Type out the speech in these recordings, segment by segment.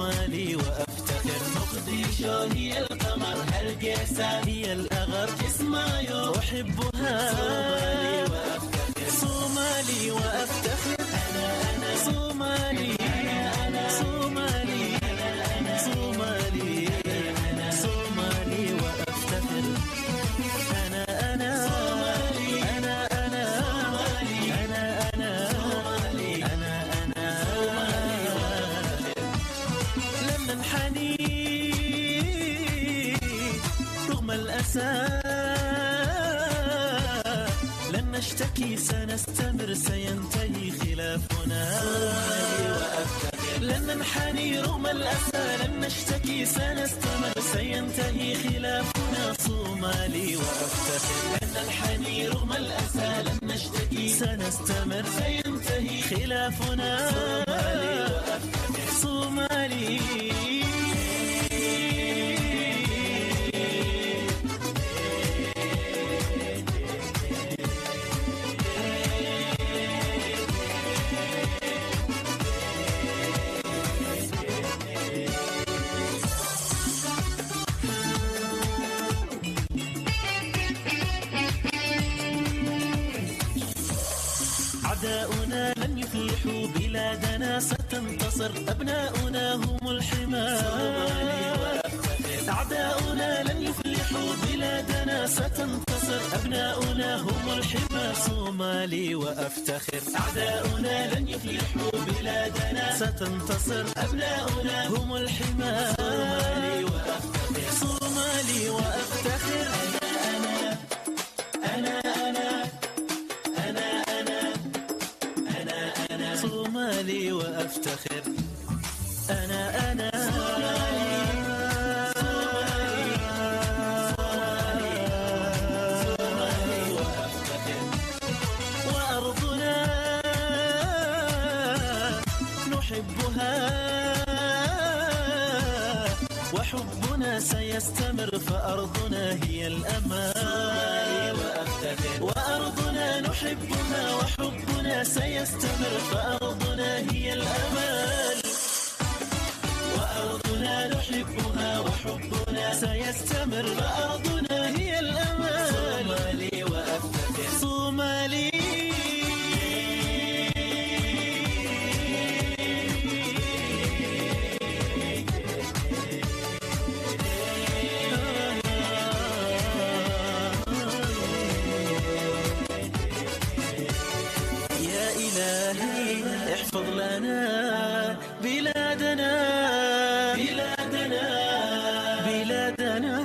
صومالي وأفتخر. مقديشو هي القمر، هالقيسة هي الأغر، كسمايو أحبها. صومالي وأفتخر، صومالي وأفتخر. أنا صومالي، أنا صومالي، أنا صومالي، أنا صومالي وأفتخر. أنا صومالي، أنا صومالي، أنا صومالي، أنا صومالي وأفتخر. لن ننحني رغم الأسى، لن نشتكي سنستمر سينتهي خلافنا. لن ننحني رغم الأسى، لن نشتكي سنستمر سينتهي خلافنا. صومالي وأفتخر. لن ننحني رغم الأسى، لن نشتكي سنستمر سينتهي خلافنا. صومالي وأفتخر. صومالي. أعداؤنا لن يفلحوا، بلادنا ستنتصر، أبناؤنا هم الحمى. أعداؤنا لن يفلحوا، بلادنا ستنتصر، أبناؤنا هم الحمى. صومالي وأفتخر. أعداؤنا لن يفلحوا، بلادنا ستنتصر، أبناؤنا هم الحمى. صومالي وأفتخر. صومالي وأفتخر. صومالي وأفتخر. أنا صومالي، صومالي، صومالي وأفتخر. وأرضنا نحبها، وحبنا سيستمر، فأرضنا هي الأمان. وأرضنا نحبها، وحبنا سيستمر، فأرضنا هي الأمان. وأرضنا نحبها، وحبنا سيستمر، فأرضنا هي الأمان. صومالي وأفتخر. صومالي. احفظ لنا بلادنا، بلادنا، بلادنا،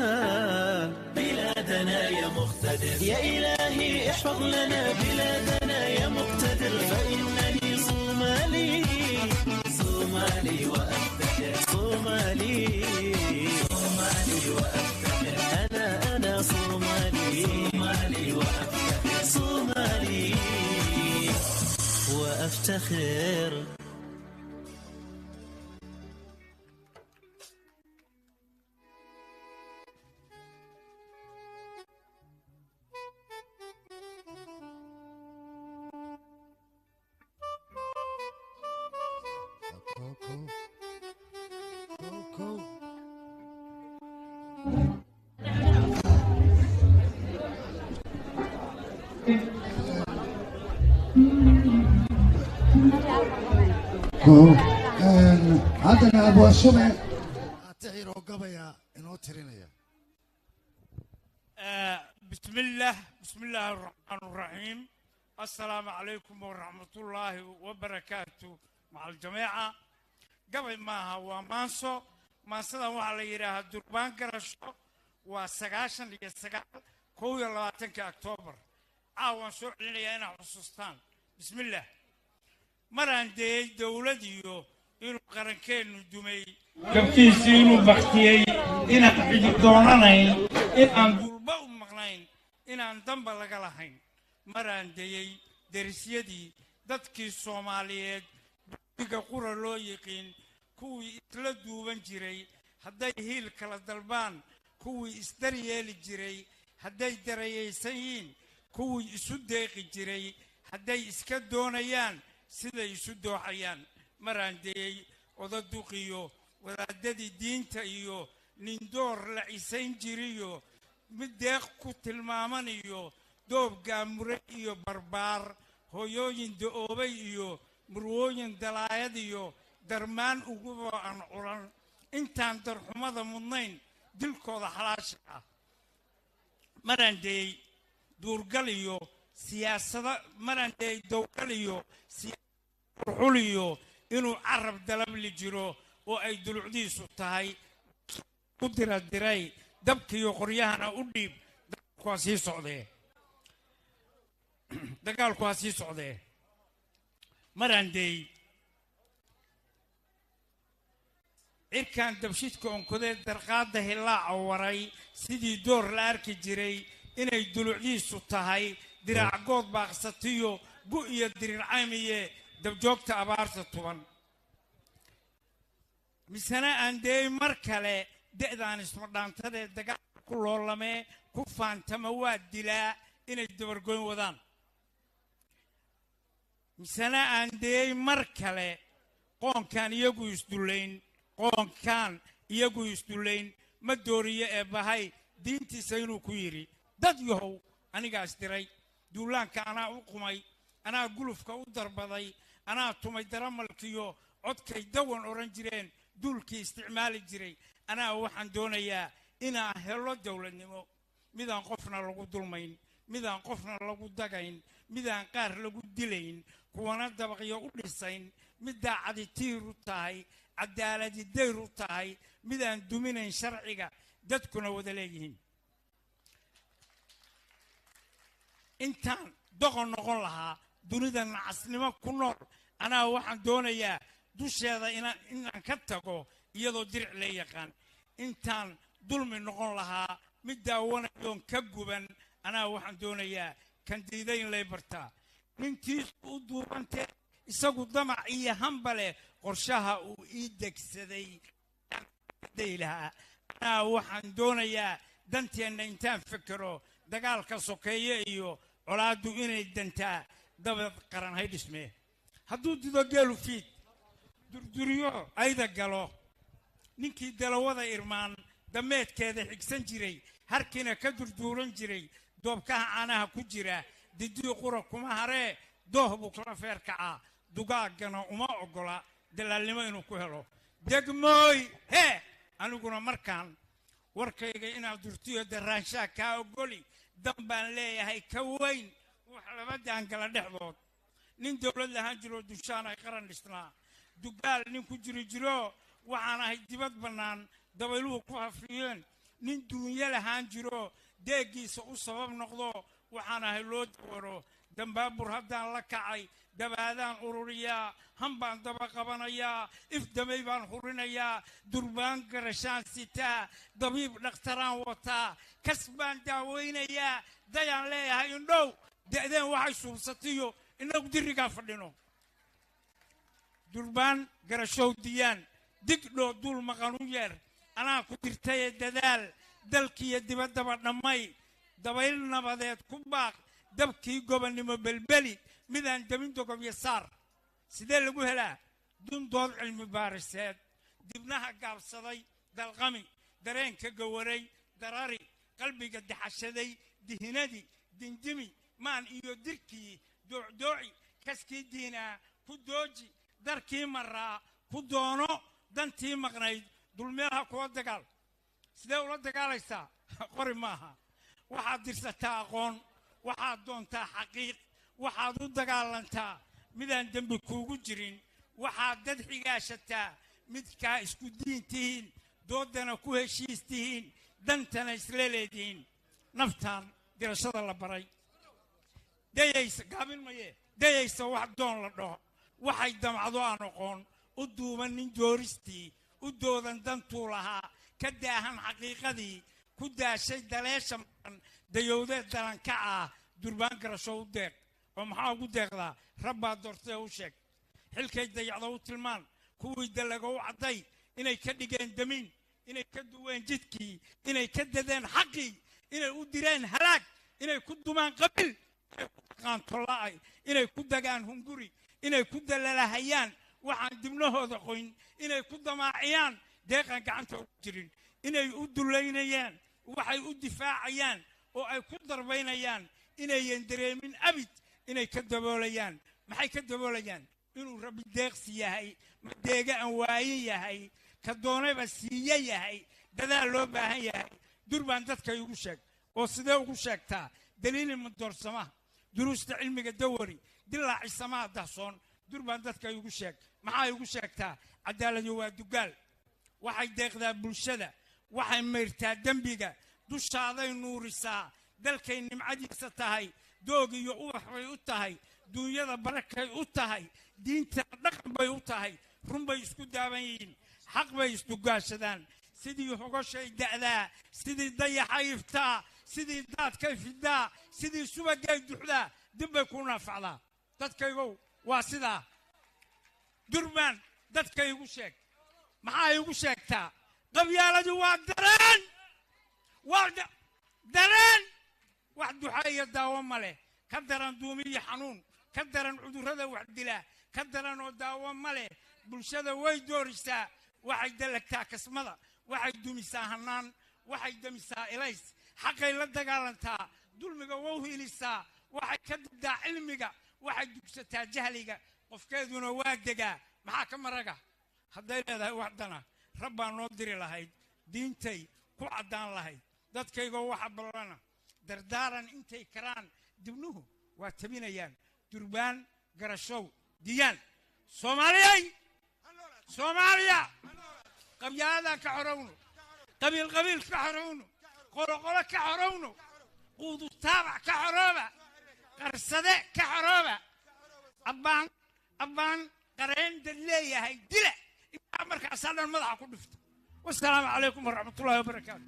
بلادنا يا مقتدر. يا إلهي احفظ لنا بلادنا يا مقتدر، فإنني صومالي، صومالي وأفتخر. صومالي، صومالي وأفتخر. أنا صومالي، صومالي وأفتخر. صومالي وأفتخر. عندنا أبو الشمع تغير قبيا إنه ترينيا. بسم الله، بسم الله الرحمن الرحيم. السلام عليكم ورحمة الله وبركاته مع الجماعة. قبل ما هو مانسو مانسو وعلى يراها دربان قرشو وسقاشن ليسقال كوي الله تنك أكتوبر عاون سوء لي أنا خصوصا. بسم الله. مران دي دولديو إنو قرنكين دمي كبتيسي إنو بختيي إنا عجب دونانين إنان قلباو مغنين إنان دنبا لغالهين. مران دي درسيدي دادكي الصوماليات بيقا قرى لو يقين كوي إتلدو بنجري هداي هيل كلا دلبان كوي إستريالي جري هداي دريي سيين كوي إسوديقي جري هداي إسكاد دونيان سيدا يسودو حيان. مران دي ودادوقيو wadaadadii diinta iyo nindoor la cisayn jiriyo mid deeq ku tilmaaman iyo doob gaamure iyo barbaar hooyooyin da'oobay iyo murwooyin dalaayad iyo darmaan uguba aan culan intaan darxumada mudnayn dilkooda xalaasha ah marandey duurgal iyo siyaasada marandey dowgal iyo siyaasad iyo inuu carab dalabli jiro oo ay dulucdiisu tahay ku diray dabkiyo qoryahana u dhiib dagaalku ha sii socdee marandey cirkan dabshidka onkodeed darqaadda hilaaca waray sidii door la arki jiray inay dulucdiisu tahay diraac-good baaqsatiyo gu iyo diriircaymiye dabjoogta abaarta tuban misena aan deey mar kale da'daan ismadhaantadee dagaalka ku loolamee ku faantama waa dilaa inay dabargoyn wadaan misena aan deey mar kale qoonkaan iyagu isdullayn ma dooriyo ee bahay diintiisa inuu ku yidhi dad yahow anigaas diray duulaanka anaa u qumay anaa gulufka u darbaday anaa tumay daramalkiyo codkay dawan odhan jireen duulkii isticmaali jiray anaa waxaan doonayaa inaan helo dowladnimo midaan qofna lagu dulmayn midaan qofna lagu dagayn midaan qaar lagu dilayn kuwana dabaqyo u dhisayn middaa caditiir u tahay cadaaladi dayr u tahay midaan duminayn sharciga dadkuna wada leeyihiin intaan doqon noqon lahaa dunida nacasnimo ku nool anaa waxaan doonayaa dusheeda inaan ka tago iyadoo diric la yaqaan intaan dulmi noqon lahaa mid daawanayoon ka guban anaa waxaan doonayaa kan diiday in lay bartaa nintiisu u duubantee isagu damac iyo hamba leh qorshaha uu ii degsaday daylaha anaa waxaan doonayaa danteenna intaan fekero dagaalka sokeeye iyo colaaddu inay dantaa dabad qaran hay dhismee hadduu dido geelu fiid durduriyo ayda galo ninkii dalawada irmaan dameedkeeda xigsan jiray harkiina ka durduuran jiray doobkaha caanaha ku jira didii qura kuma haree dooh buu kala feer kacaa dugaaggana uma oggola dalaalnimo inuu ku helo degmooy hee aniguna markaan warkayga inaad durtiyo daraanshaha kaa oggoli dan baan leeyahay ka weyn wax laba daangala dhexdood nin dowlad lahaan jiroo dushaan ay qaran dhisnaa dugaal nin ku jiro waxaan ahay dibad bannaan dabayluhu ku hafiyeen nin duunyo lahaan jiro deeggiisa u sabab noqdo waxaan ahay loo dawaro dambaabur haddaan la kacay dabaadaan ururiyaa hambaan daba qabanayaa ifdamay baan hurinayaa durbaan garashaan sitaa dabiib dhakhtaraan wataa kas baan daawaynayaa dayaan leeyahay indhow da'deen waxay suubsatiyo innagu dirigaa fadhino durbaan garashow diyaan digdhoo duul maqan u yeer anaa ku dirtayee dadaal dalkiiyo dibaddaba dhammay dabayl nabadeed ku baaq dabkii gobonnimo belbeli midaan dabin dogobyo saar sidee lagu helaa dundood cilmi baariseed dibnaha gaabsaday dalqami dareenka gawaray darari qalbiga daxashaday dihinadii dindimi maan iyo dirkii doocdooci kaskii diinaa ku dooji darkii maraa ku doono dantii maqnayd dulmeelaha kuwa dagaal sidee ula dagaalaysaa qori maaha waxaad dirsataa aqoon waxaad doontaa xaqiiq waxaad u dagaalantaa midaan dembi kuugu jirin waxaad dad xigaashataa midkaa isku diin tihiin doodana ku heshiis tihiin dantana isla leedihiin naftaan dirashada la baray dayaysa gaabin maye dayaysa wax doon la dhaho waxay damcdo aan aqoon u duuban nin dooristii u doodan dantuu lahaa ka daahan xaqiiqadii ku daashay daleesha maqan dayowdeed dalanka ah durbaan garasho u deeq oo maxaa ugu deeqdaa rabbaa doortee u sheeg xilkay dayacdo u tilmaan kuwii dallago u cadday inay ka dhigeen damiin inay ka duween jidkii inay ka dadeen xaqii inay u direen halaag inay ku dumaan qabil inay ku dhaqaan tolla'ay inay ku dagaan hunguri inay ku dalalahayaan waxaan dibnahooda qoyn inay ku damaaciyaan deeqan gacanta ugu jirin inay u dullaynayaan waxay u difaacayaan oo ay ku darbaynayaan inayan dareemin abid inay ka daboolayaan maxay ka daboolayaan inuu rabbi deeqsi yahay ma deega aan waayin yahay ka doonayba siiye yahay dadaal loo baahan yahay durbaan dadka igu sheeg oo sidee ugu sheegtaa daliili madoorsamaha duruusta cilmiga dawari dilaaci samaha dahsoon durbaan dadka igu sheeg maxaa igu sheegtaa cadaaladu waa dugaal waxay deeqdaa bulshada waxay mayrtaa dembiga dushaaday nuurisaa dalkay nimcadiisa tahay doog iyo ubax bay u tahay duunyada barakay u tahay diinta dhaqan bay u tahay run bay isku daaban yihiin xaq bay isdugaashadaan sidii hogoshay da'daa sidii dayaxay iftaa sidii daadkay fidaa sidii subagay duxdaa dib bay ku naafacdaa dadkaygow waa sidaa durbaan dadkay igu sheeg maxaa igu sheegtaa qabyaaladu waa dareen dareen wax duxa iyo daawo ma leh ka daran duumi iyo xanuun ka daran cudurrada wax dila ka daran oo daawo ma leh bulshada way doorisaa waxay dalagtaa kasmada waxay dumisaa hanaan waxay damisaa ilays xaqay la dagaalantaa dulmiga wow hilisaa waxay ka dibdaa cilmiga waxay dugsataa jahliga qofkeeduna waa degaa maxaa ka maraga hadday leedahay waxdana rabbaa noo diri lahayd diintay ku caddaan lahayd dadkaygoo waxa ballana dardaaran intay karaan dibnuhu waa tabinayaan durbaan garashow diyaan soomaaliya qabyaalada ka xorowno qabiil ka xorowno qoloqolo ka xorowno quudu taabac ka xorooba qarsade ka xorooba abbaan qareen dad leeyahay dila intaa markaasaa dhan madaxa ku dhifta wasalaamu calaykum waraxmatullaahi wabarakaatu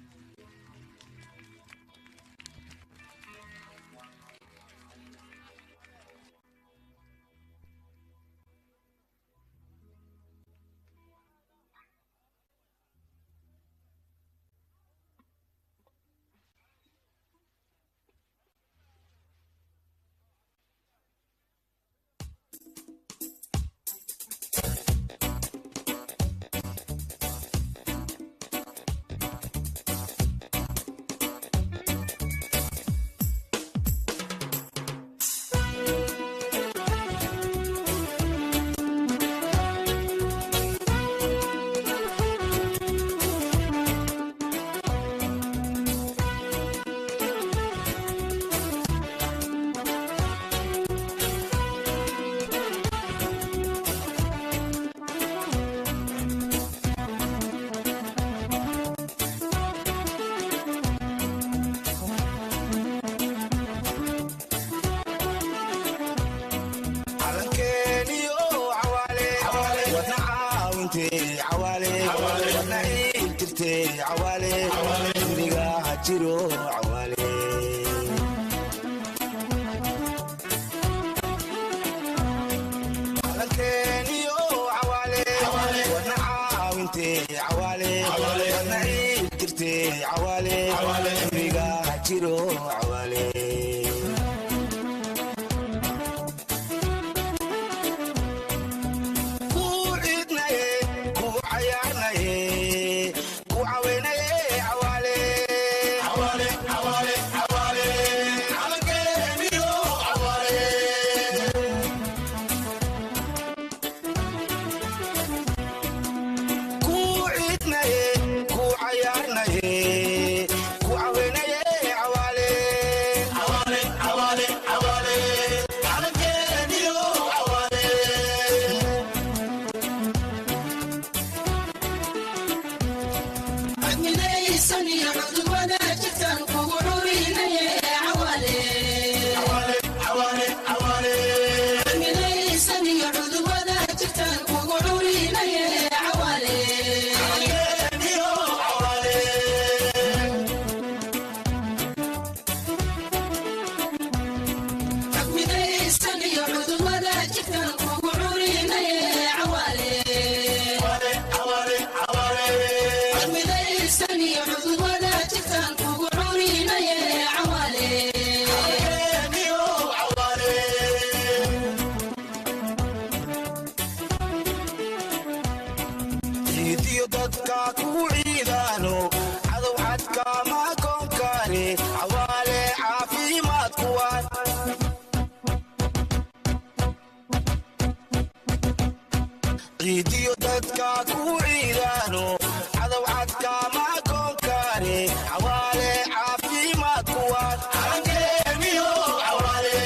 عوالي ciidiyo dadka ku ciidaano cadow cadka ma koonkaane cawaale caafimaad kuwaan ciidiyo dadka ku ciidaano cadow cadka ma koonkaane cawaale caafimaad kuwaan calankeeniyo cawaale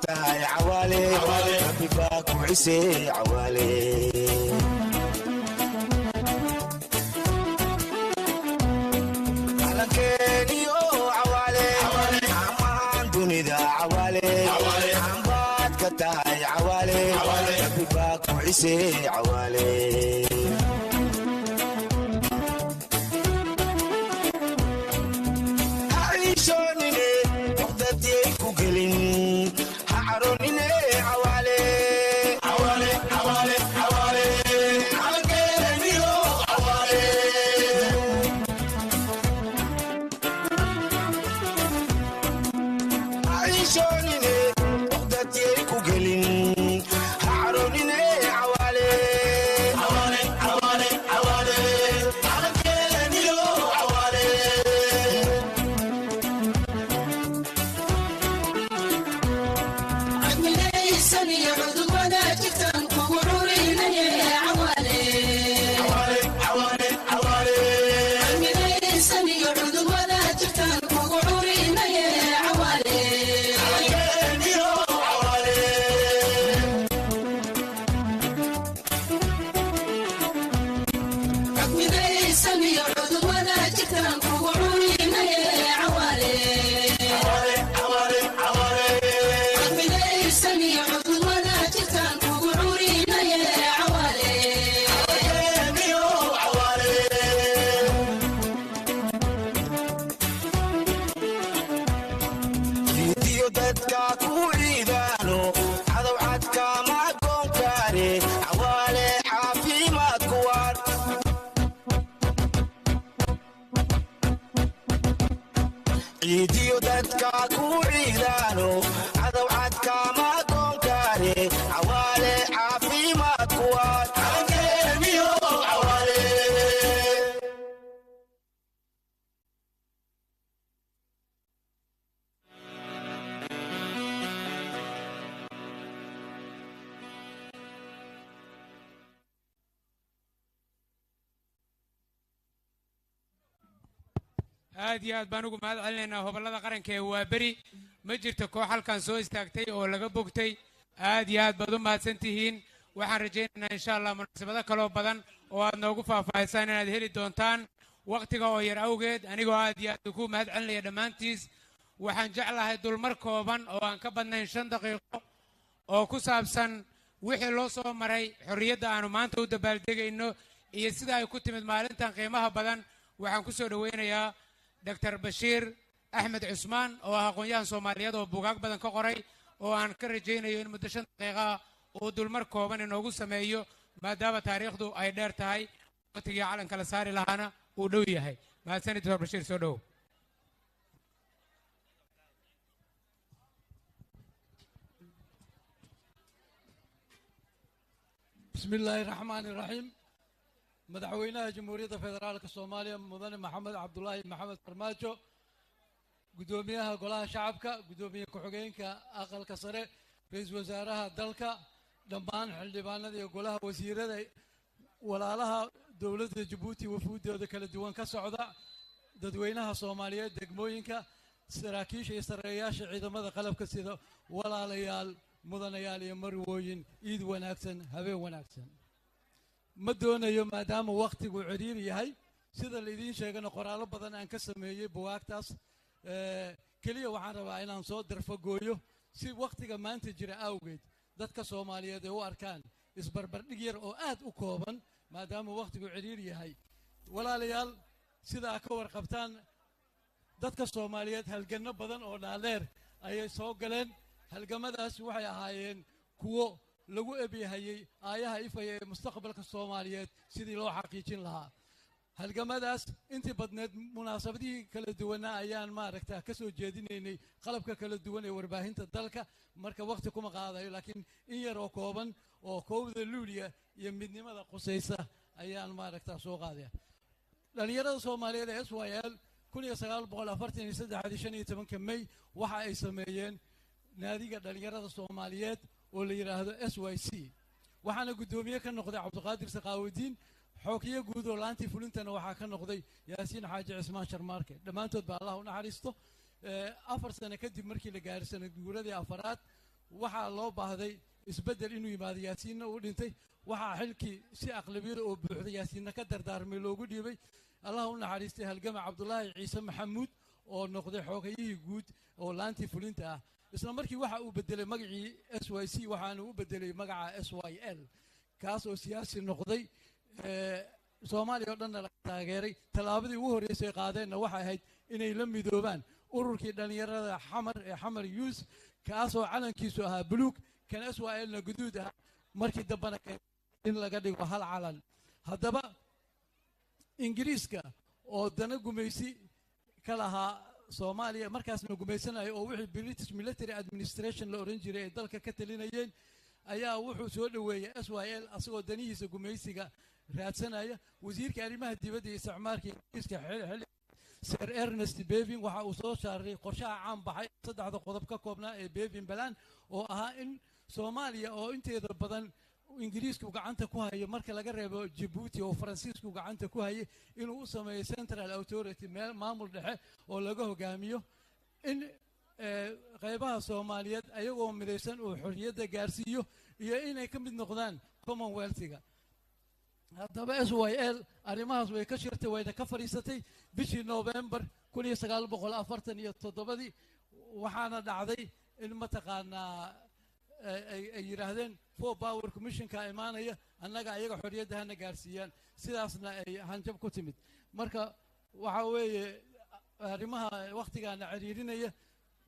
tahay cawaale rabbi baa ku cisee cawaale calankeeniyo cawaale amaan dunida cawaale ambaad ka tahay cawaale rabbi baa ku cisee cawaale haciishoonine waqdadiyay ku gelin ciidiyo dadka ku ciidaano cadow cadka ma koonkaane cawaale caafimaad kuwaan calankeeniyo cawaale aad iyo aad baan ugu mahad celinaynaa hobolada qaranka ee waa beri ma jirto koox halkan soo istaagtay oo laga bogtay aad iyo aad baad u mahadsan tihiin waxaan rajaynaynaa insha allah munaasabado kaloo badan oo aad noogu faahfaahisaan inaad heli doontaan waqtiga oo yar awgeed anigoo aad iyo aad ugu mahad celinaya dhammaantiis waxaan jeclahay dulmar kooban oo aan ka badnayn 5 daqiiqo oo ku saabsan wixii loo soo maray xorriyadda aanu maanta u dabaaldegayno iyo sida ay ku timid maalintan qiimaha badan waxaan ku soo dhaweynayaa دكتور بشير أحمد عثمان oo ah aqoonyahan Soomaaliyeed oo buugaag badan ka qoray oo aan ka rajaynayo in muddo 5 daqiiqo oo dulmar kooban inoogu sameeyo maadaama taariikhdu ay dheer tahay waqtigii calanka la saari lahaana uu dhow yahay mahadsanid Dr. Bashir soo dhow بسم الله الرحمن الرحيم مدحوينها جمهورية فدرالك الصومالية مدن محمد عبد الله محمد فرماجو قدوميها قولها شعبك قدوميها كحوغينك أقل كسره رئيس وزارها دلك دمان حلبانا دي قولها وزيرة دي ولا لها دولة جيبوتي وفود دي كلا دوان كسعودة ددوينها صومالية دقموينك سراكيش يسرياش عيدا ماذا قلب كسيدة ولا ليال مدن يالي مروين إيد وناكسن هبين وناكسن ما doonayo maadaama waqtigu ciriiri yahay sida la idin sheegana qoraalo badan aan ka sameeyay buugaagtaas keliya waxaan rabaa inaan soo darfagooyo si waqtiga maanta jira awgeed dadka Soomaaliyeed ay u arkaan isbarbardhig yar oo aad u kooban maadaama waqtigu ciriir yahay walaalayaal sida ka warqabtaan dadka Soomaaliyeed halganno badan oo dhaadheer ayay soo galeen halgamadaas waxay ahaayeen kuwo lagu eebiyay aayaha ifaya ee mustaqbalka Soomaaliyeed sidii loo xaqiijin lahaa halgamadaas intii badneed munaasabadii kala duwan ayaan maaragtaa ka soo jeedinaynay qalabka kala duwan ee warbaahinta dalka marka waqti kuma qaadayo laakiin in yar oo kooban oo kowda luuliya iyo midnimada qusaysa ayaan maaragtaa soo qaadaya dhalinyarada Soomaaliyeed ee SYL 1943 May waxa ay sameeyeen naadiga dhalinyarada Soomaaliyeed oo la yiraahdo SYC waxaana gudoomiye ka noqday Cabdiqaadir Saqaawdiin xookiye guud oo laantii fulintana waxaa ka noqday Yaasiin Xaaji Cismaan Sharmaarke dhammaantood baa Allah u naxariisto 4 sano kadib markii la gaaray sanad guuradii afaraad waxaa loo baahday isbedel inuu yimaado Yaasiinna uu dhintay waxaa xilkii si aqlabiyada oo buuxday Yaasiinna ka dardaarmay loogu dhiibay Allah u naxariistay halgama Cabdullaahi Ciise Maxamuud oo noqday xoogayihii guud oo laantii fulinta ah isla markii waxa uu bedelay magacii SYC waxaana uu bedelay magaca SYL kaas oo siyaasi noqday Soomaaliya oo dhan la taageeray talaabadii ugu horeysay qaadeenna waxay ahayd inay la midoobaan ururkii dhalinyarada xamar ee xamar youth kaas oo calankiisu ahaa buluug kan SYL-na guduud ah markii dambana in laga dhigo hal calan haddaba Ingiriiska oo dana gumaysi ka lahaa Soomaaliya markaasna gumaysanayo oo wixii British Military Administration la oran jiray ee dalka ka talinayeen ayaa wuxuu soo dhaweeyay SYL asagoo danihiisa gumaysiga raadsanaya wasiirka arrimaha dibadda iyo isticmaalka Ingiriiska xilli Sir Ernest Bevin waxa uu soo saaray qorshaha caan baxay saddexda qodob ka koobnaa ee Bevin Plan oo ahaa in Soomaaliya oo inteeda badan Ingiriisku gacanta ku hayo marka laga reebo Djibouti oo Faransiisku gacanta ku hayo inuu u sameeyo Central Authority meel maamul dhexe oo laga hogaamiyo in qaybaha Soomaaliyeed ayagoo midaysan oo xorriyadda gaarsiiyo iyo inay ka mid noqdaan Commonwealth-ga haddaba SYL arrimahaas way ka shirtay wayna ka fariisatay bishii November 1947 waxaana dhacday in mataqaanaa ay yiraahdeen for power commission ka imaanaya annaga ayaga xorriyadda hana gaarsiiyaan sidaasna ay hanjab ku timid marka waxa weeye arrimaha waqtigaana ciriirinaya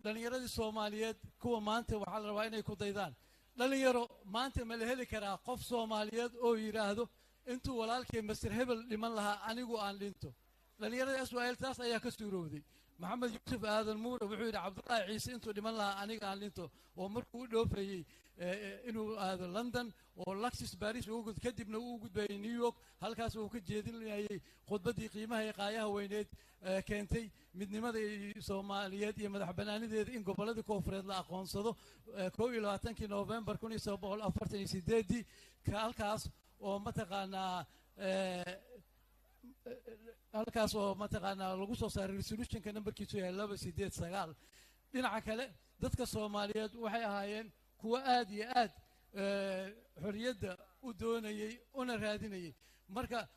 dhalinyaradii Soomaaliyeed kuwa maanta waxaa la rabaa inay ku daydaan dhalinyaro maanta ma la heli karaa qof Soomaaliyeed oo yiraahdo intuu walaalkay Mr. Hebel dhiman lahaa anigu aan dhinto dhalinyarada SYL taas ayaa ka suurowday محمد يوسف هذا المور وحيد عبد الله عيسى انتو دمان لها انيغا لينتو ومركو دوفاي انو هذا لندن ولكسس باريس وجود كدبنا وجود باي نيويورك halkaas uu ka jeedinayay khudbadii qiimaha ee qaayaha weyneed keentay midnimada Soomaaliyeed iyo madax banaanideeda in gobolada koonfureed la aqoonsado 21 November 1948 ka halkaas oo mataqaanaa halkaas oo mataqaanaa lagu soo saaray resolution-ka numberkiisu yahay 289 dhinaca kale dadka Soomaaliyeed waxay ahaayeen kuwa aad iyo aad xorriyadda u doonayay una raadinayay marka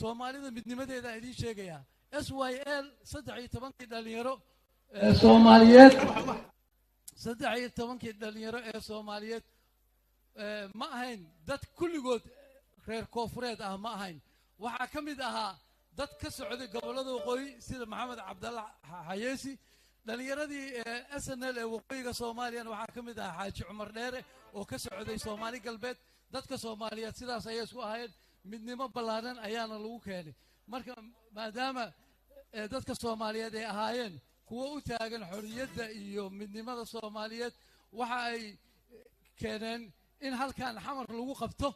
Soomaalida midnimadeeda ay idin sheegayaan SYL 13 dhalinyaro Soomaaliyeed 13 dhalinyaro ee Soomaaliyeed ma ahayn dad kulligood reer koonfureed ah ma ahayn waxaa ka mid ahaa dad ka socday gobolada waqooyi sida Maxamed Cabdalla Xayeesi dhalinyaradii SNL ee waqooyiga Soomaaliya waxaa ka mid ahaa Xaaji Cumar Dheere oo ka socday Soomaali galbeed dadka Soomaaliyeed sidaas ayay isku ahaayeen midnimo ballaaran ayaana lagu keenay marka maadaama dadka Soomaaliyeed ay ahaayeen kuwa u taagan xorriyadda iyo midnimada Soomaaliyeed waxa ay keeneen in halkan xamar lagu qabto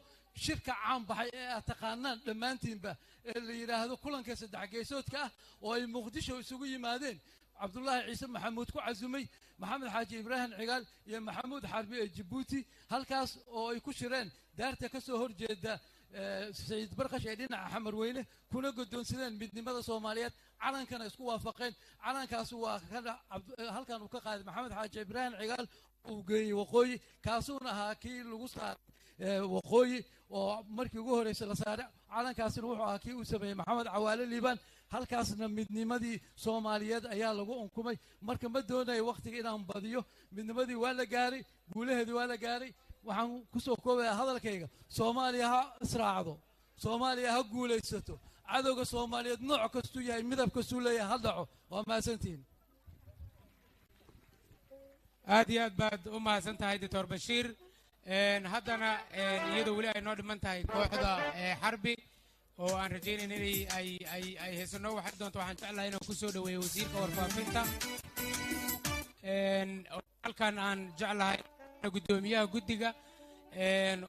shirka caan baxay ee taqaanaan dhamaantiinba ee la yiraahdo kulanka saddex geesoodka ah oo ay Muqdisho isugu yimaadeen Cabdullaahi Ciise Maxamuud ku casumay Maxamed Xaaji Ibraahim Cigaal iyo Maxamuud Xarbi ee Djibouti halkaas oo ay ku shireen daarta ka soo horjeeda Sayid Barqash ee dhinaca xamar weyne kuna godoonsadeen midnimada Soomaaliyeed calankana isku waafaqeen calankaas waa halkan uu ka qaaday Maxamed Xaaji Ibraahim Cigaal uu geeyay waqooyi kaasuuna ahaa kii lagu saaray waqooyi oo markii ugu horeysay la saaray calankaasina wuxuu ahaa kii uu sameeyay Maxamed Cawaale Liibaan halkaasna midnimadii soomaaliyeed ayaa lagu unkumay marka ma doonayo wakhtiga inaan badiyo midnimadii waa la gaaray guulaheedii waa la gaaray waxaan ku soo koobayaa hadalkayga soomaaliya ha israacdo soomaaliya ha guulaysato cadowga soomaaliyeed nooc kastuu yahay midab kastuu leeyahay ha dhaco waa mahadsantihiin aad iyo aad baad u mahadsan tahay doctor bashiir haddana iyadoo weli ay noo dhiman tahay kooxda xarbi oo aan rajaynayn inay ay heesano waxay doonto waxaan jeclahay inaan ku soo dhaweeyo wasiirka warfaafinta halkan aan jeclahay gudoomiyaha guddiga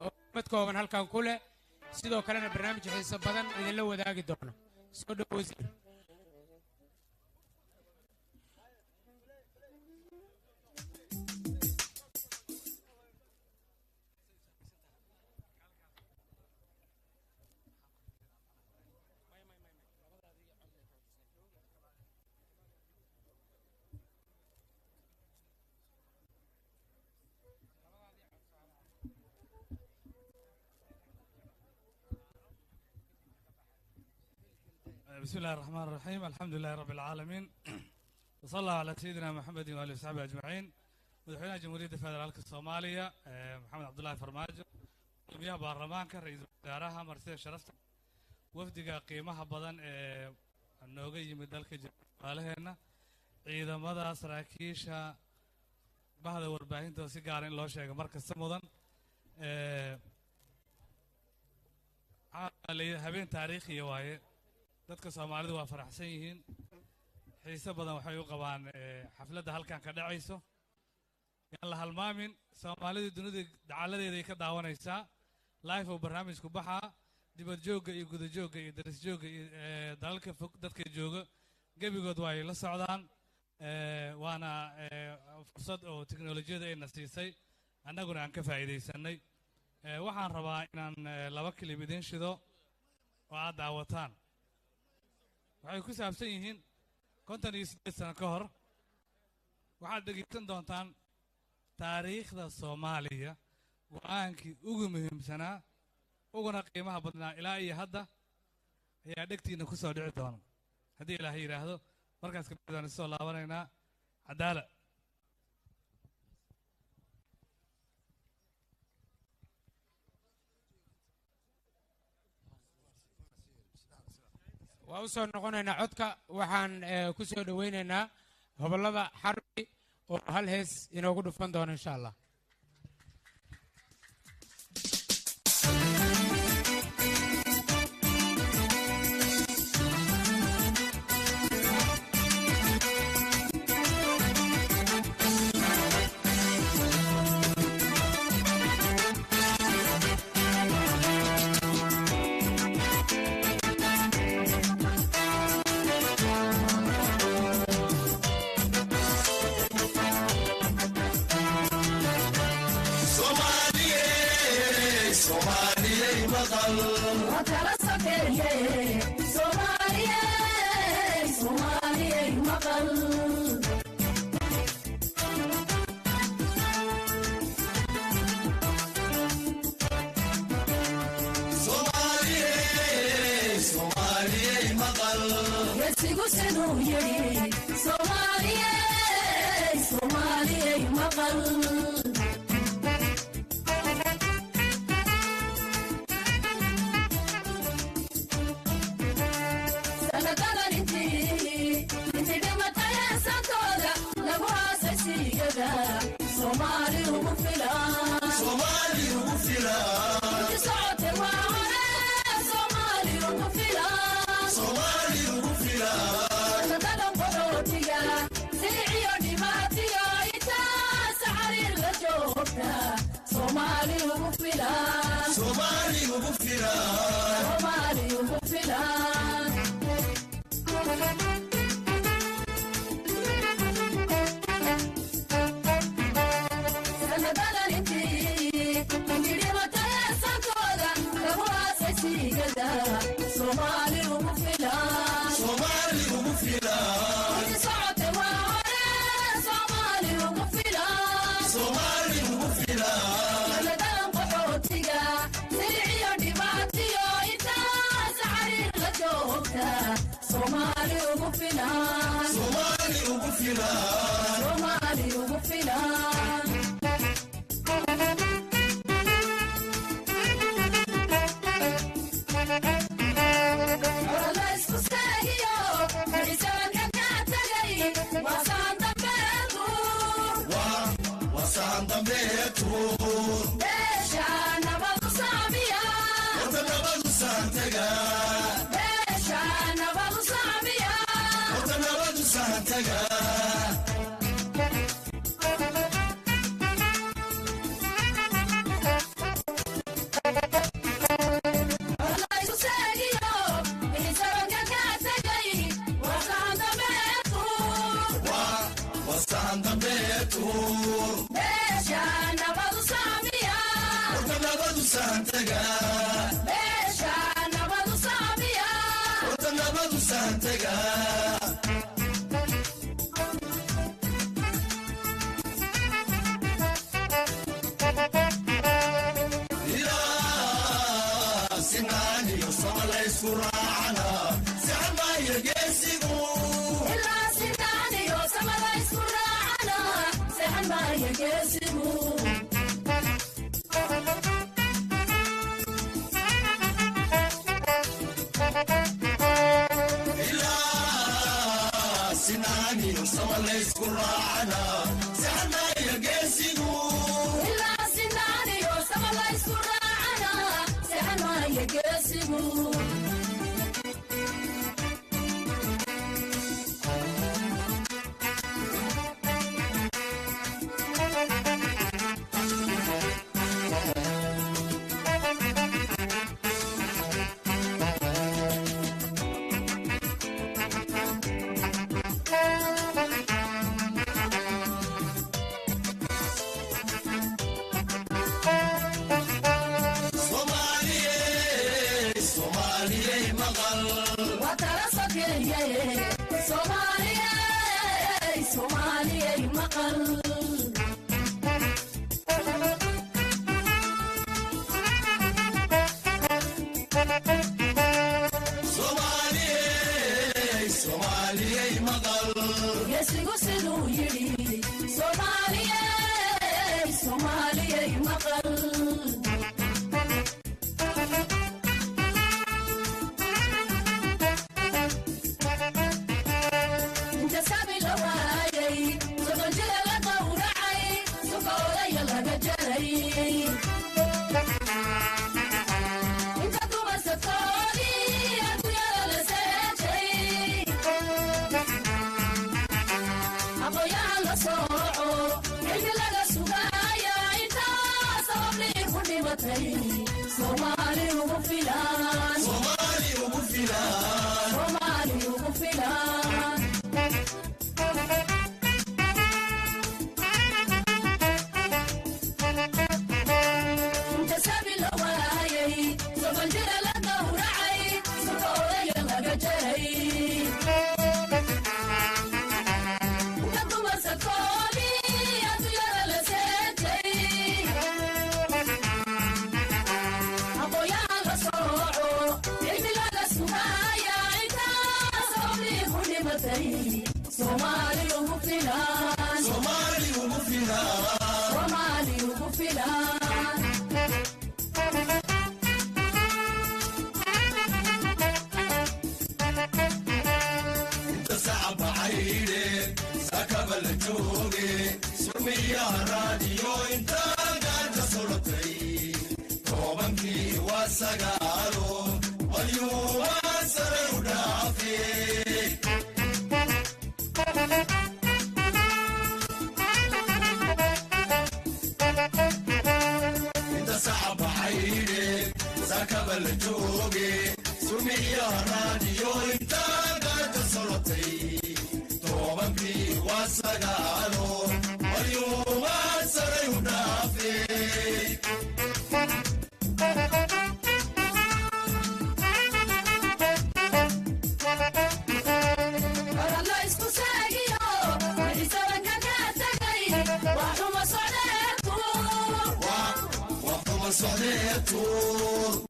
oo mid kooban halkan ku leh sidoo kalena barnaamij xiiso badan idinla wadaagi doono soo dhawo wasiir بسم الله الرحمن الرحيم الحمد لله رب العالمين وصلى الله على سيدنا محمد وآله وصحبه أجمعين مدحونا جمهورية فدرالك الصومالية محمد عبد الله فرماجو قدوميها بارلمانك رئيس وزراءها مرسي شرفت وفدقا قيمها بدن النوغي من دالك جمالهنا عيدا مدى سراكيشا بعد ورباهين توسي قارين لو شيء مركز سمودن هبين تاريخي واي dadka Soomaalidu waa faraxsan yihiin xiiso badan waxay u qabaan xafladda halkan ka dhacayso yaan la halmaamin Soomaalidu dunida dacaladeeda ay ka daawanaysaa live oo barnaamijku baxaa dibad jooga iyo guda jooga iyo daris jooga iyo dalalka fog dadka jooga gabigood waa ay la socdaan waana fursad oo tiknoolajiyada ay nasiisay annaguna aan ka faa'iideysanay waxaan rabaa inaan laba kilib idin shido oo aad daawataan waxay ku saabsan yihiin 58 sano ka hor waxaad dhegeysan doontaan taariikhda Soomaaliya go'aankii ugu muhiimsanaa uguna qiimaha badnaa ilaa iyo hadda ayaa dhegtiina ku soo dhici doona haddii Ilaahay yiraahdo markaas ka bacdaan soo laabanaynaa cadaalad waa u soo noqonaynaa codka waxaan ku soo dhaweynaynaa gobollada xarbi oo hal hees inoogu dhufan doono insha allah Somali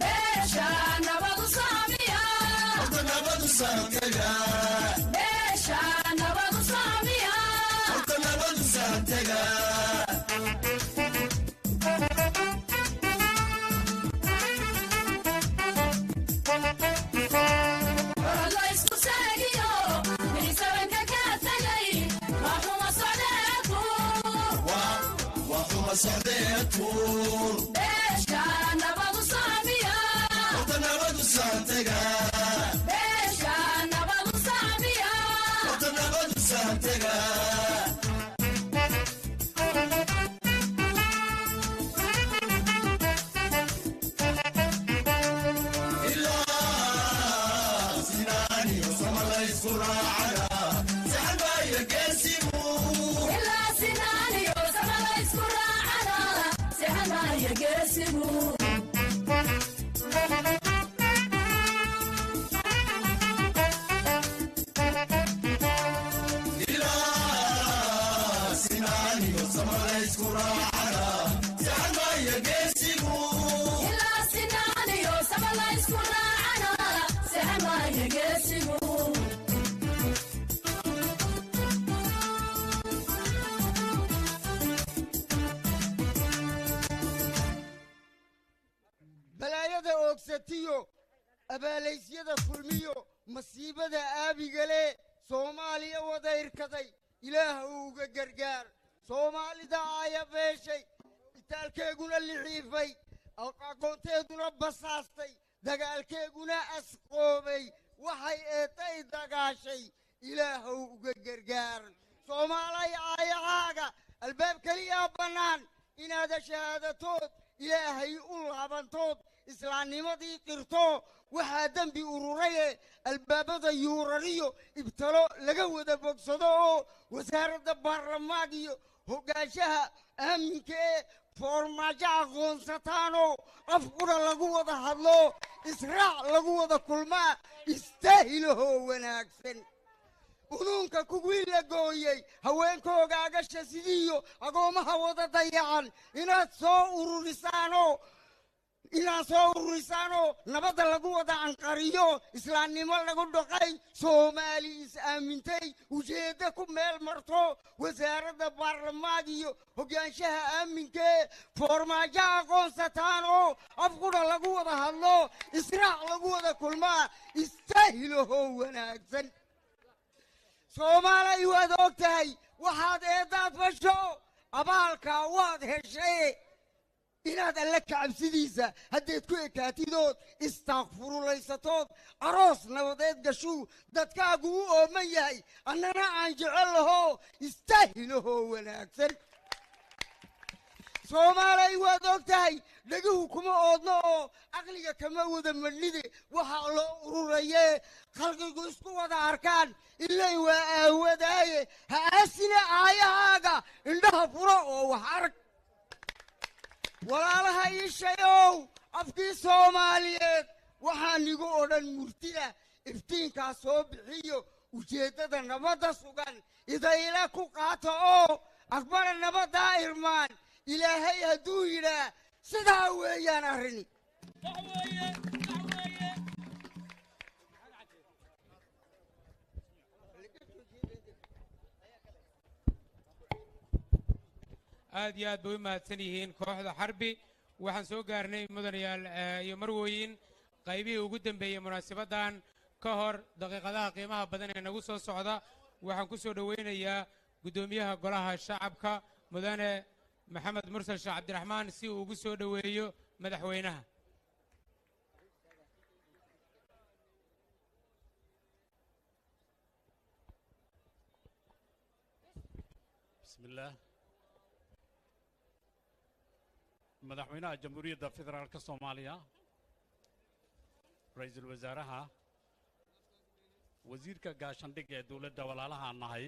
Beesha nabadu saamiya balaayada oogsatiyo abaalaysyada fulmiyo masiibada aabigale soomaaliya wada irkaday ilaah uga gargaar soomaalida aaya beeshay itaalkeeguna lixiifay aqoonteeduna basaastay dagaalkeeguna asqoobay waxay eetay dagaashay ilaahow uga gargaar soomaalay aayahaaga albaab keliyaa bannaan inaada shahaadatood ilaahay u laabantood islaamnimadii qirto waxaa dembi ururaye albaabada yuurariyo ibtalo laga wada bogsado oo wasaaradda baarlamaanka iyo hoggaanshaha aaminka ee foormaajo aqoonsataanoo af qura lagu wada hadlo israac lagu wada kulmaa istaahilahoo wanaagsan unuunka kuwii la gooyey haweenkooga agasha sidiiyo agoomaha wada dayacan inaad soo ururisaanoo nabadda lagu wada anqariyo islaamnimo lagu dhaqay soomaali is aamintay ujeeddo ku meel marto wasaaradda baarlamaanka iyo hoggaanshaha aaminkae foormaajo aqoonsataanoo afqudha lagu wada hadlo israac lagu wada kulmaa istaahilahoo wanaagsan soomaalay waad og tahay waxaad eeddaad fasho abaalkaa waad heshay inaad alle kacabsidiisa haddayd ku ekaatidood istaaqfurulaysatood aroos nabadeed gashuu dadkaagu u ooman yahay annana aan jecel lahoo istaahilahoo wanaagsan soomaalay waad og tahay dheguhu kuma oodno oo aqliga kama wada madhnide waxaa loo ururayee khalqigu isku wada arkaan ilay waa aawadaaye ha aasina aayahaaga indhaha furo oo wax arag walaalaha iishayow afkii soomaaliyeed waxaan igu odhan murtida iftiinkaa soo bixiyo ujeeddada nabadda sugan idayla ku qaata oo aqbala nabaddaa irmaan ilaahay hadduu yidhaa sidaa weeyaan arrini aad iyo aad bay u mahadsan yihiin kooxda xarbi waxaan soo gaarnay mudanayaal iyo marwooyin qaybihii ugu dambeeyey munaasabaddan ka hor daqiiqadaha qiimaha badan ee nagu soo socda waxaan ku soo dhowaynayaa guddoomiyaha golaha shacabka mudane maxamed mursal sheekh cabdiraxmaan si uu ugu soo dhoweeyo madaxweynaha bismillaah madaxweynaha jamhuuriyadda federaalka soomaaliya ra'iisul wasaaraha wasiirka gaashandhig ee dowladda walaalaha nahay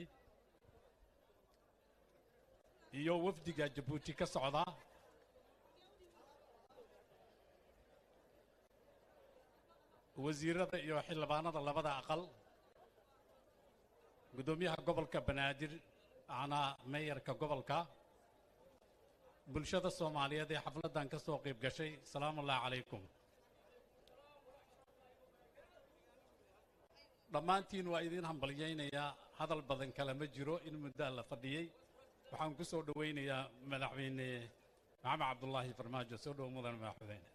iyo wafdiga jabuuti ka socda wasiirada iyo xildhibaanada labada aqal guddoomiyaha gobolka banaadir ana meeyarka gobolka bulshada soomaaliyeed ee xafladdan ka soo qayb gashay salaamullaahi calaykum dhammaantiin waa idiin hambalyaynayaa hadal badan kale ma jiro in muddaa la fadhiyey waxaan ku soo dhowaynayaa madaxweyne maxamed cabdulaahi farmaajo soo dhow mudan madaxweyne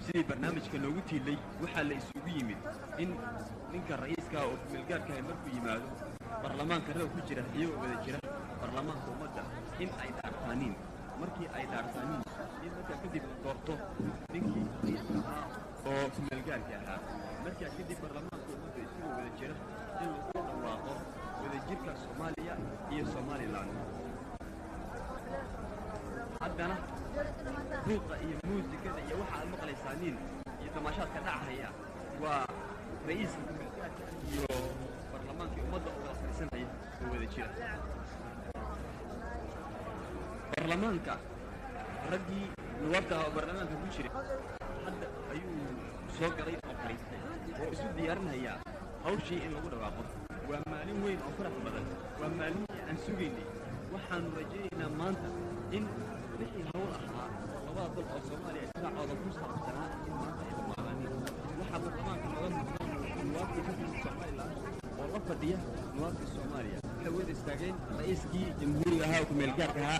sidii barnaamijka loogu tiilay waxaa la isugu yimid in ninka ra'iiska oo milgaarka ah markuu yimaado baarlamaanka reer ku jira iyagoo wada jira baarlamaanka ummadda in ay dhaartaaniin markii ay dhaartaaniin in markaa kadib doorto ninkii ra'iiska ahaa oo milgaarka ahaa markaa kadib baarlamaanka ummadda isagoo wada jira in lagu dhawaaqo wadajirka Soomaaliya iyo Somaliland haddana buuqa iyo muusikada iyo waxa aad maqlaysaaniin iyo tamaashaadka dhacaya waa ra'iiska milgaarka iyo baarlamaanka ummadda oo wada fadhiisanaya oo wada jira baarlamaanka raggii nuwaabta baarlamaanka ku jiray hadda ayuu soo galay oo fadhiistay oo isu diyaarinaya hawshii in lagu dhawaaqo waa maalin weyn oo farax badan waa maalin aan sugaynay waxaanu rajaynaynaa maanta in wixii hawl ahaa labada dal oo Soomaaliya ismacooda ku saabsanaa in maanta ay dhammaadaan waxa baarlamaanka laga maqlay nuwaabtii ka tirsan Somaliland oo la fadhiya nuwaabtii Soomaaliya waxay wada istaageen ra'iiskii jamhuuriga ahaa oo ku meel gaarka ahaa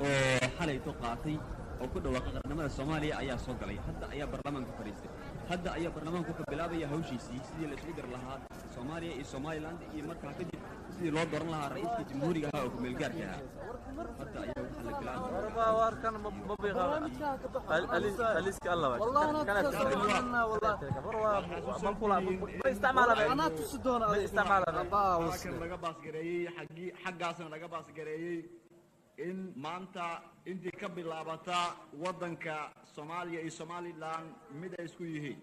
oo xalay to qaatay oo ku dhawaaqay qaranimada Soomaaliya ayaa soo galay hadda ayaa baarlamaanka fadhiistay hadda ayaa baarlamaanku ka bilaabaya hawshiisii sidii la isugu dar lahaa Soomaaliya iyo Somaliland iyo markaa kadib sidii loo dooran lahaa ra'iiska jamhuuriga ahaa oo ku meel gaarka ahaa hadda ayaa waxa la bilaabay warkan mabiiqa aliska Allah kana taxadilna wallahi markula ma isticmaalaba ana tusidoona ma isticmaalaba laga baasgareeyay xaggaasna laga baasgareeyay in maanta intii ka bilaabata wadanka Soomaaliya iyo Somaliland mid ay isku yihiin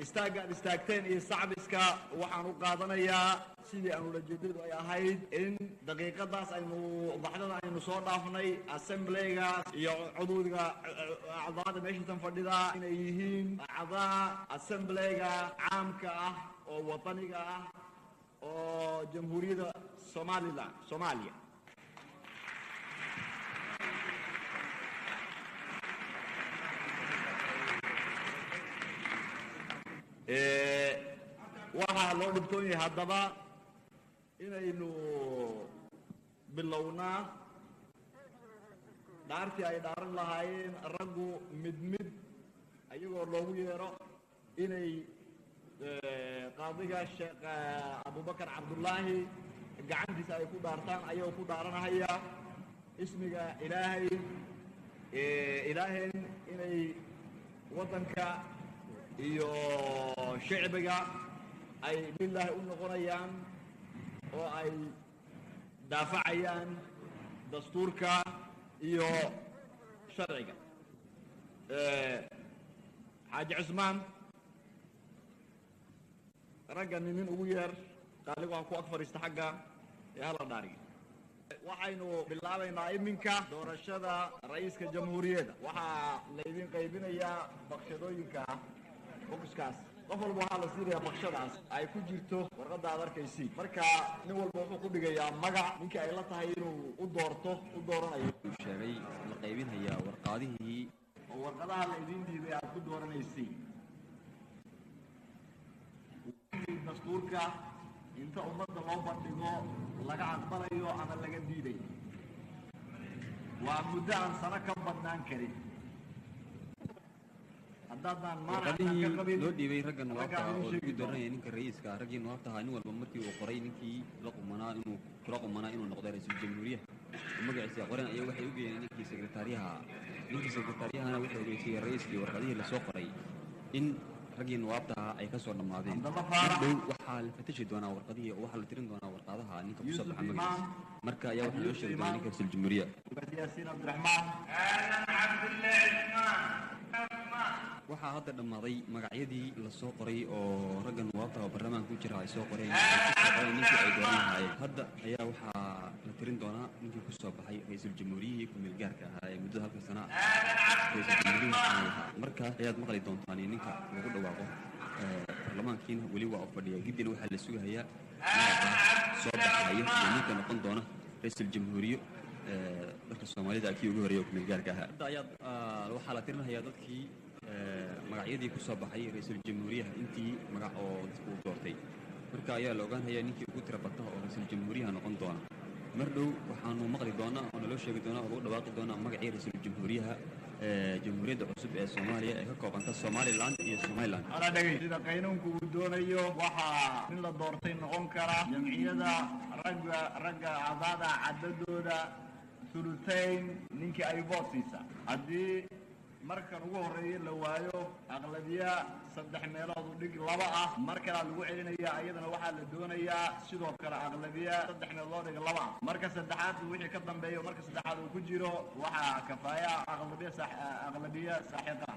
istaaggaan istaagteen iyo sacbiska waxaan u qaadanayaa sidii aan ulajeedadu ay ahayd in daqiiqadaas aynu baxdada aynu soo dhaafnay assemblyga iyo cudwiga acdaada meeshatan fadhida inay yihiin acdaa assemblyga caamka ah oo wadaniga ah oo jamhuuriyadda soomaaliya waxaa loo dhibtoon yahay haddaba inaynu bilownaa dhaartii ay dhaaran lahaayeen raggu mid mid ayagoo loogu yeero inay qaadiga sheekh abubakar cabdullaahi gacantiisa ay ku dhaartaan ayagoo ku dhaaranahaya ismiga ilaahayn inay waddanka iyo shicbiga ay lilaahi u noqonayaan oo ay daafacayaan dastuurka iyo sharciga xaaji cusmaan ragga nin ugu yeer qaaligu ha ku ag fadhiista xagga ee hala dhaariga waxaynu bilaabaynaa iminka doorashada ra'iiska jamhuuriyadda waxaa laydin qaybinayaa bakshadooyinka bokiskaas qof walba waxaa la siinayaa bakshadaas ay ku jirto warqadda aad arkaysiin marka nin walba wuxuu ku dhigayaa magac ninkii ay la tahay inuu u dooranayo uu sheegay la qaybinhayaa warqaadihii oo warqadaha la idiin dhiibay aad ku dooranaysiin dastuurka inta ummadda loo bandhigo laga aqbalayo ama laga diidayo waa muddo aan sano ka badnaan karin warqadihii loo dhiibay ragga nuwaabtaha oo lagu dooranaya ninka ra'iiska raggii nuwaabtaha nin walba markii uu qoray ninkii kula qumanaa inuu noqdo ra-iisul jamhuuriya magaciisa qoran ayaa waxay u geeyeen ninkii sekretariyahana waxay ogeysay ra'iiskii warqadihii lasoo qoray in raggii nuwaabtaha ay ka soo dhammaadeen dhow waxaa la fatashi doonaa warqadihii oo waxaa la tirin doonaa warqadaha ninka kusoo baxa magaciisa marka ayaa waxaa loo sheegi doonaa ninka ra-iisul jamhuuriya waxaa hadda dhammaaday magacyadii lasoo qoray oo ragga nuwaabta oo baarlamaanka ku jira ay soo qoreen ninkii ay dooran lahaayeen hadda ayaa waxaa la tirin doonaa ninkii ku soo baxay ra-iisul jamhuuriyihii ku-meel gaarka ahaa ee muddada halka sana ra-iisul jamhuuriyihii ahaa marka ayaad maqli doontaan ninka lagu dhawaaqo baarlamaankiina weli waa u fadhiya giddina waxaa la sugahayaa magaca soo baxaya iyo ninka noqon doona ra-iisul jamhuuriyo dalka soomaalida kii ugu horeeyay oo ku-meel gaarka ahaa hadda ayaad waxaa la tirinahayaa dadkii magacyadii ku soo baxay ra-iisul jamhuuriyaha intii magac oo dadku u doortay marka ayaa la ogaanhayaa ninkii ugu tira bata oo ra-iisul jamhuuriyaha noqon doona mar dhow waxaanu maqli doonaa oo naloo sheegi doonaa oo lagu dhawaaqi doonaa magacii ra-iisul jamhuuriyaha jamhuuriyadda cusub ee soomaaliya ee ka koobanta somaliland iyo somaliland sida qaynuunku uu doonayo waxaa in la doortay noqon kara jamciyada ragga acdaada cadadooda sulutayn ninkii ay voot siisa haddii markan ugu horeeya la waayo aqlabiya 3 meelood u dhig 2 ah mar kale lagu celinayaa iyadana waxaa la doonayaa sidoo kale aqlabiya 3 meelood dhig 2 ah marka saddexaad wixii ka dambeeyo marka saddexaad uu ku jiro waxaa kafaaya aqlabiya saaxiiqa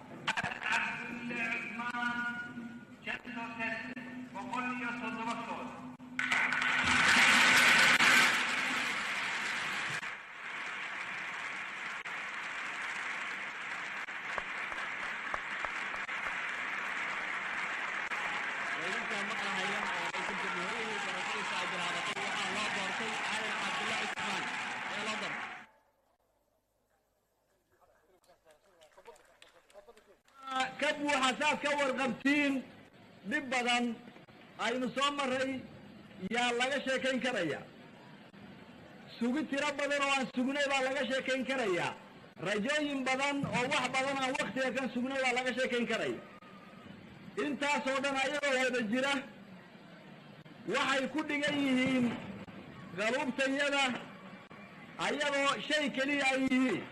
ka buuxa saad ka warqabtiin dhib badan aynu soo maray yaa laga sheekayn karaya sugi tiro badan oo aan sugnay baa laga sheekayn karaya rajooyin badan oo wax badan aan waktiga kan sugnay baa laga sheekayn karaya intaasoo dhan ayagoo wada jira waxay ku dhigan yihiin qaluubtayada ayagoo shay keliya ay yihiin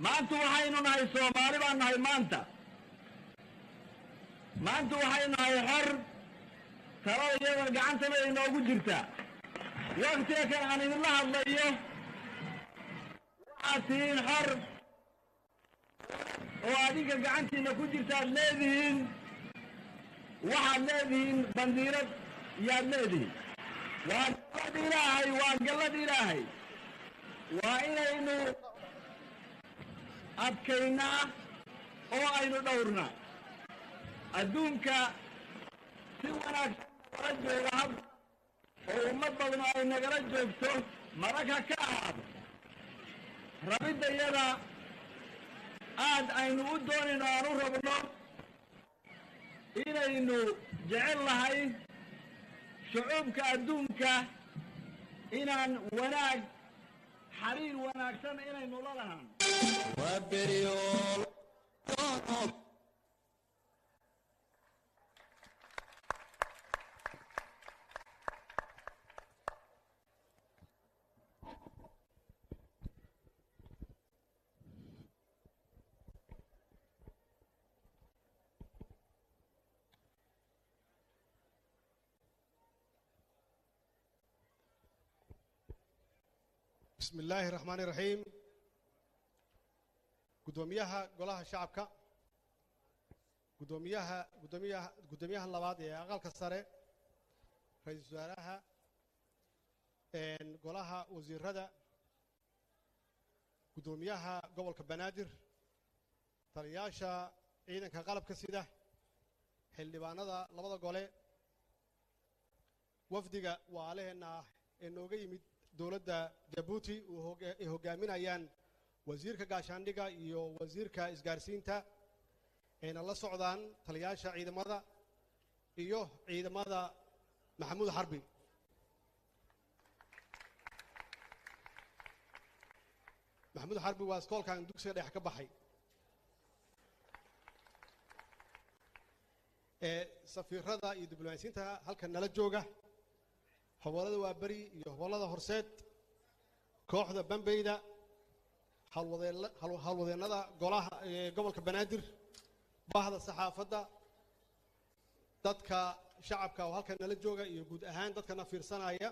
maanta waxaynu nahay soomaali baan nahay maanta waxaynu nahay xor talada iyada gacantana inoogu jirta waktiga kan aan idinla hadlayo waxaad tihiin xor oo adiga gacantiina ku jirtaad leedihiin waxaad leedihiin bandiirad yaad leedihiin waa gallad ilaahay waa gallad ilaahay waa inaynu adkaynaa oo aynu dhowrnaa adduunka si wanaagsan nagala jooga hadda oo ummad badan ay nagala joogto mararka ka ahaado rabiddayada aad aynu u doonayno aan u rabno inaynu jecel nahay shucuubka adduunka inaan wanaag xiriir wanaagsan inaynu la lahaan بسم الله الرحمن الرحيم قدوميها قولها شعبك قدوميها اللباد يا أقل كسرة رئيس وزراءها إن قولها وزير ردا قدوميها قبل كبنادر ترياشا عيدا كقلب كسيدة حل باندا لبدا قولي وفدك وعليه إنه جيمد dowladda Djibouti uu hogaaminayaan wasiirka gaashaandhiga iyo wasiirka isgaarsiinta ayna la socdaan taliyaasha ciidamada iyo ciidamada Maxamuud Harbi Maxamuud Harbi waa iskoolkan dugsiga dhex ka baxay safiirada iyo diblomaasiyiinta halkan nala jooga hawlada waa bari iyo hawlada horseed kooxda Bambeyda halwadeennada golaha gobolka Banaadir bahda saxaafadda dadka shacabka oo halkan nala jooga iyo guud ahaan dadkana fiirsanaya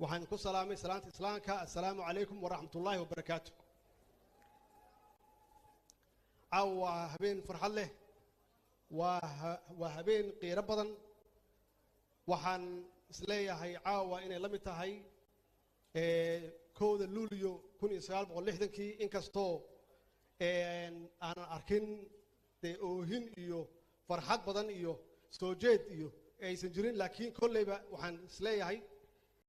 waxaan ku salaamay salaanta islaamka assalaamu calaykum wa rahmatullaahi wa barakaatuh awa habeen farxad leh waa habeen qiiro badan waxaan isleeyahay caawa inay la mid tahay kowda luulyo 1960kii inkastoo aanan arkin dee oohin iyo farxad badan iyo soo jeed iyo aysan jirin laakiin kolleyba waxaan isleeyahay